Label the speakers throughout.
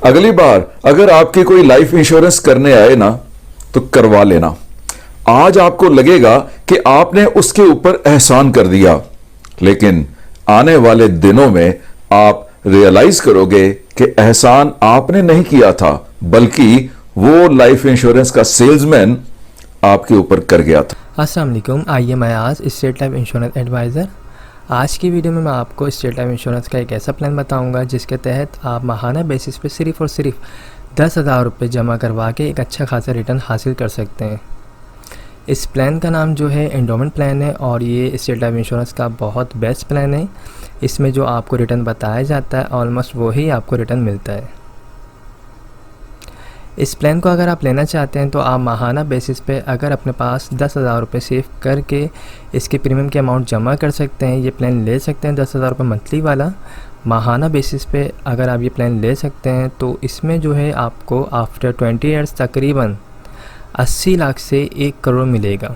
Speaker 1: अगली बार अगर आपकी कोई लाइफ इंश्योरेंस करने आए ना तो करवा लेना। आज आपको लगेगा कि आपने उसके ऊपर एहसान कर दिया, लेकिन आने वाले दिनों में आप रियलाइज करोगे कि एहसान आपने नहीं किया था, बल्कि वो लाइफ इंश्योरेंस का सेल्समैन आपके ऊपर कर गया था।
Speaker 2: अस्सलाम वालेकुम, आइए मैं आज स्टेट लाइफ इंश्योरेंस एडवाइज़र। आज की वीडियो में मैं आपको स्टेट लाइफ इंश्योरेंस का एक ऐसा प्लान बताऊंगा जिसके तहत आप माहाना बेसिस पे सिर्फ़ और सिर्फ 10,000 रुपये जमा करवा के एक अच्छा खासा रिटर्न हासिल कर सकते हैं। इस प्लान का नाम जो है एंडोमेंट प्लान है और ये स्टेट लाइफ इंश्योरेंस का बहुत बेस्ट प्लान है। इसमें जो आपको रिटर्न बताया जाता है ऑलमोस्ट वही आपको रिटर्न मिलता है। इस प्लान को अगर आप लेना चाहते हैं तो आप माहाना बेसिस पे अगर अपने पास 10,000 रुपये सेव करके इसके प्रीमियम के अमाउंट जमा कर सकते हैं, ये प्लान ले सकते हैं। 10,000 रुपये मंथली वाला माहाना बेसिस पे अगर आप ये प्लान ले सकते हैं तो इसमें जो है आपको आफ्टर 20 ईयर्स तकरीबन 80 लाख से 1 करोड़ मिलेगा।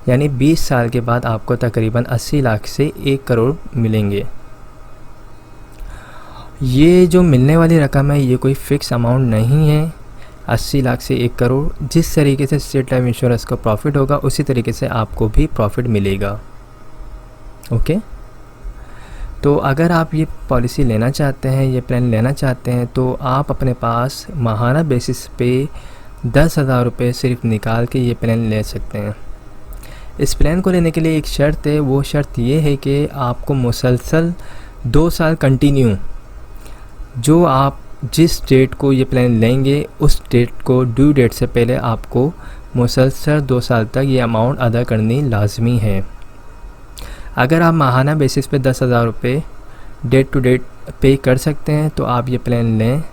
Speaker 2: यानी 20 साल के बाद आपको तकरीबन 80 लाख से 1 करोड़ मिलेंगे। ये जो मिलने वाली रकम है ये कोई फ़िक्स अमाउंट नहीं है। 80 लाख से 1 करोड़ जिस तरीके से स्टेट लाइफ इंश्योरेंस का प्रॉफिट होगा उसी तरीके से आपको भी प्रॉफिट मिलेगा। ओके, तो अगर आप ये पॉलिसी लेना चाहते हैं, ये प्लान लेना चाहते हैं तो आप अपने पास माहाना बेसिस पे 10,000 रुपये सिर्फ निकाल के ये प्लान ले सकते हैं। इस प्लान को लेने के लिए एक शर्त है, वो शर्त ये है कि आपको मुसलसल 2 साल कंटिन्यू जो आप जिस डेट को ये प्लान लेंगे उस डेट को ड्यू डेट से पहले आपको मुसलसल 2 साल तक ये अमाउंट अदा करनी लाजमी है। अगर आप माहाना बेसिस पे 10,000 रुपये डेट टू डेट पे कर सकते हैं तो आप ये प्लान लें,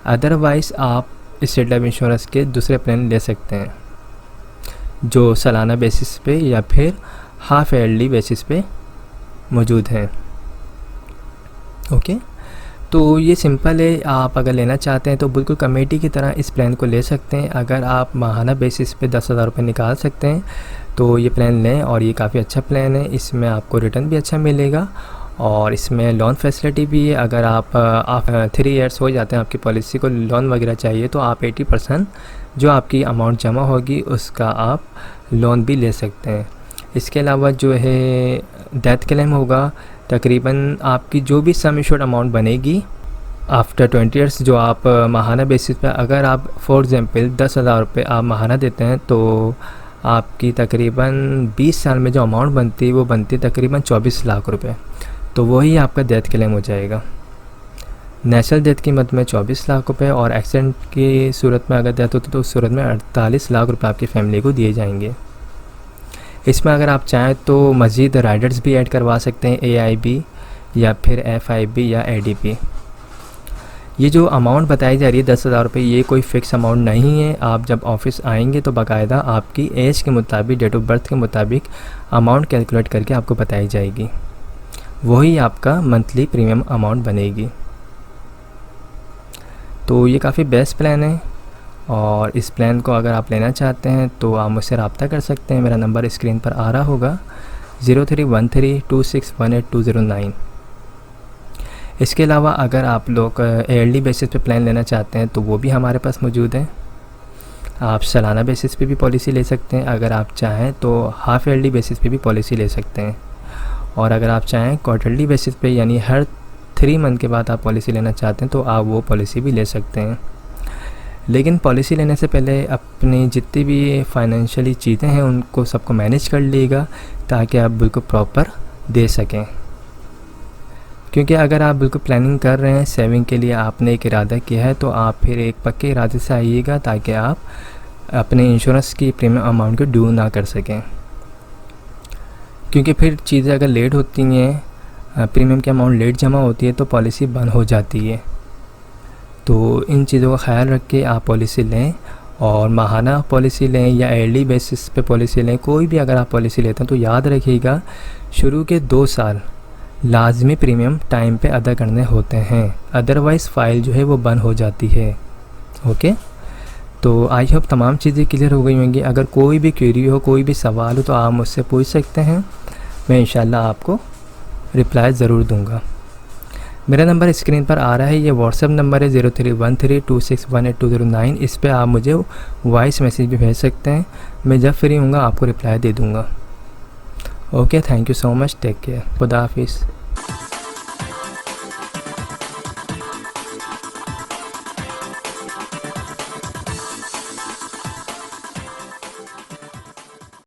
Speaker 2: अदरवाइज़ आप स्टेट लाइफ इंश्योरेंस के दूसरे प्लान ले सकते हैं जो सालाना बेसिस पे या फिर हाफ ईयरली बेसिस पे मौजूद हैं। ओके, तो ये सिंपल है। आप अगर लेना चाहते हैं तो बिल्कुल कमेटी की तरह इस प्लान को ले सकते हैं। अगर आप माहाना बेसिस पे 10,000 रुपये निकाल सकते हैं तो ये प्लान लें और ये काफ़ी अच्छा प्लान है। इसमें आपको रिटर्न भी अच्छा मिलेगा और इसमें लोन फैसिलिटी भी है। अगर आप 3 ईयर्स हो जाते हैं आपकी पॉलिसी को लोन वगैरह चाहिए तो आप 80% जो आपकी अमाउंट जमा होगी उसका आप लोन भी ले सकते हैं। इसके अलावा जो है डेथ क्लेम होगा, तकरीबन आपकी जो भी सम एश्योर्ड अमाउंट बनेगी आफ्टर 20 ईयर्स जो आप माहाना बेसिस पे अगर आप फॉर एग्ज़ाम्पल 10,000 रुपये आप माहाना देते हैं तो आपकी तकरीबन 20 साल में जो अमाउंट बनती है वो बनती है तकरीबन 24 लाख रुपए। तो वही आपका डेथ क्लेम हो जाएगा। नेचुरल डेथ की मद में 24 लाख रुपए और एक्सीडेंट की सूरत में अगर डेथ होती तो उस सूरत में 48 लाख रुपए आपकी फैमिली को दिए जाएंगे। इसमें अगर आप चाहें तो मज़ीद राइडर्स भी ऐड करवा सकते हैं, AIB या फिर FIB या ADP। ये जो अमाउंट बताई जा रही है 10,000 रुपये, ये कोई फ़िक्स अमाउंट नहीं है। आप जब ऑफिस आएंगे तो बाकायदा आपकी एज के मुताबिक, डेट ऑफ बर्थ के मुताबिक अमाउंट कैलकुलेट करके आपको बताई जाएगी, वही आपका मंथली प्रीमियम अमाउंट बनेगी। तो ये काफ़ी बेस्ट प्लान है और इस प्लान को अगर आप लेना चाहते हैं तो आप मुझसे रब्ता कर सकते हैं। मेरा नंबर स्क्रीन पर आ रहा होगा 03132618 इसके अलावा अगर आप लोग ईयरली बेसिस पे प्लान लेना चाहते हैं तो वो भी हमारे पास मौजूद है। आप सालाना बेसिस पे भी पॉलिसी ले सकते हैं, अगर आप चाहें तो हाफ ईयरली बेसिस पे भी पॉलिसी ले सकते हैं और अगर आप चाहें क्वार्टरली बेसिस पे यानी हर 3 मंथ के बाद आप पॉलिसी लेना चाहते हैं तो आप वो पॉलिसी भी ले सकते हैं। लेकिन पॉलिसी लेने से पहले अपनी जितनी भी फाइनेंशियली चीज़ें हैं उनको सबको मैनेज कर लीजिएगा ताकि आप बिल्कुल प्रॉपर दे सकें। क्योंकि अगर आप बिल्कुल प्लानिंग कर रहे हैं, सेविंग के लिए आपने एक इरादा किया है तो आप फिर एक पक्के इरादे से आइएगा ताकि आप अपने इंश्योरेंस की प्रीमियम अमाउंट को ड्यू ना कर सकें। क्योंकि फिर चीज़ें अगर लेट होती हैं, प्रीमियम की अमाउंट लेट जमा होती है तो पॉलिसी बंद हो जाती है। तो इन चीज़ों का ख्याल रख के आप पॉलिसी लें और माहाना पॉलिसी लें या ईयरली बेसिस पे पॉलिसी लें। कोई भी अगर आप पॉलिसी लेते हैं तो याद रखिएगा शुरू के 2 साल लाजमी प्रीमियम टाइम पे अदा करने होते हैं, अदरवाइज़ फ़ाइल जो है वो बंद हो जाती है। ओके, तो आई होप तमाम चीज़ें क्लियर हो गई होंगी। अगर कोई भी क्वेरी हो, कोई भी सवाल हो तो आप मुझसे पूछ सकते हैं, मैं इंशाल्लाह आपको रिप्लाई ज़रूर दूंगा। मेरा नंबर स्क्रीन पर आ रहा है, ये व्हाट्सएप नंबर है 031326182009। इस पे आप मुझे वॉइस मैसेज भी भेज सकते हैं, मैं जब फ्री हूँगा आपको रिप्लाई दे दूँगा। Okay, thank you so much, take care, खुदा हाफिज़।